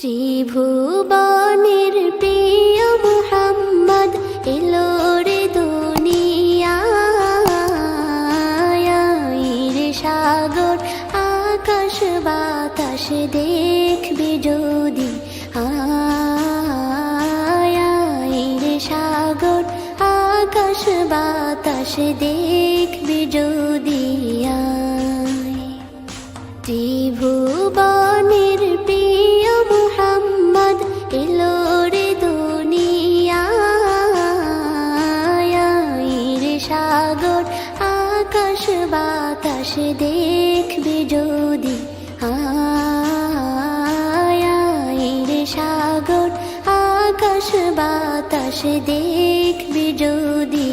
ত্রিভুবনের প্রিয় মুহাম্মদ এলো রে দুনিয়ায় রে সাগর আকাশ বাতাস দেখবি যদি রে সাগর আকাশ বাতাস দেখবি যদি ত্রিভুবনের প্রিয় মুহাম্মদ এলো রে দুনিয়ায় রে সাগর আকাশ বাতাস দেখবি যদি রে সাগর আকাশ বাতাস দেখবি যদি